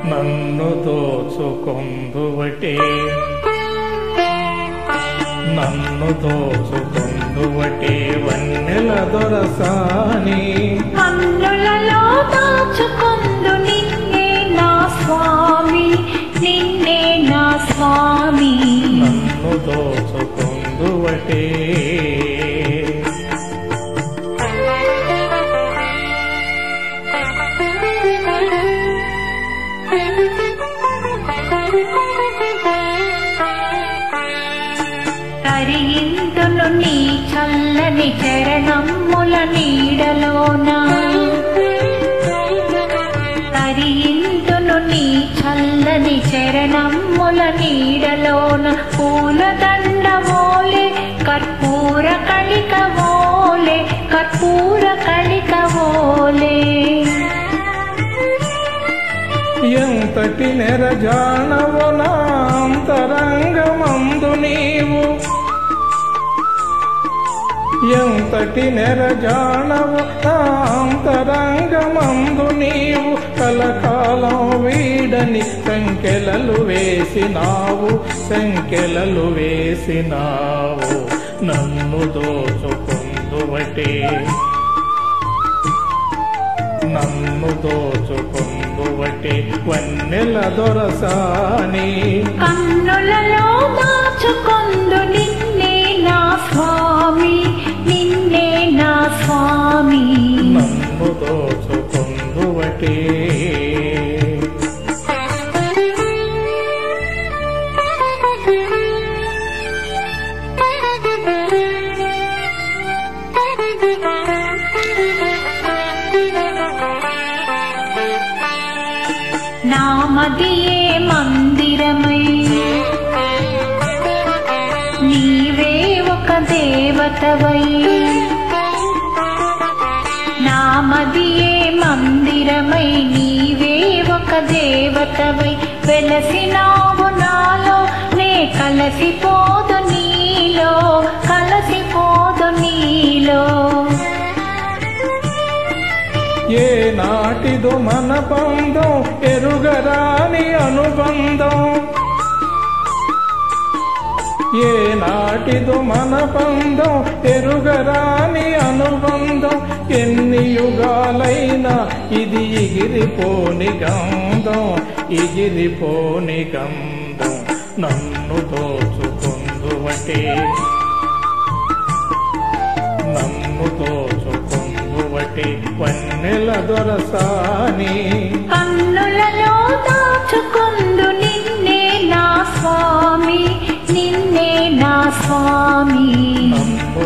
నన్ను దోచుకొందువటే నన్ను దోచుకొందువటే వన్నెల దొరసాని కన్నులలో దాచుకొందు నిన్నే నా స్వామి నిన్నే నా స్వామి నన్ను దోచుకొందువటే తరిందును నీ చల్లని చరణమ్ముల నీడలోన తరిందును నీ చల్లని చరణమ్ముల నీడలోన పూలదండ ఓలే కర్పూర కళిక ఓలే కర్పూర కళిక ఓలే ఎంతటి నెరజానవు నా అంతరంగమందు నీవు ఎంతటి నెరజానవు నా అంతరంగమందు నీవు కలకాలం వీడని సంకెలలు వేసినావు సంకెలలు వేసినావు నన్ను దోచుకొందువటే నన్ను దోచుకొందువటే వన్నెల దొరసాని కన్నులలో దాచుకొందు నిన్నే నా స్వామి నిన్నే నా స్వామి నన్ను దోచుకొందువటే నామదియే మందిరమై నీవే ఒక దేవతవై నామదియే మందిరమై నీవే ఒక దేవతవై వెలసినావు నాలో నే కలసిపోదు నీలో కలసిపోదు నీలో ఏ నాటిదో మన బంధం ఎరుగరాని అనుబంధం ఏ నాటిదో మన బంధం ఎరుగరాని అనుబంధం ఎన్ని యుగాలైనా ఇది ఎగిరిపోని గంధం ఎగిరిపోని గంధం నన్ను దోచుకొందువటే నన్ను దోచుకొందువటే వన్నెల దొరసాని కన్నులలో దాచుకొందు నిన్నే నా స్వామి నిన్నే నా స్వామి నన్ను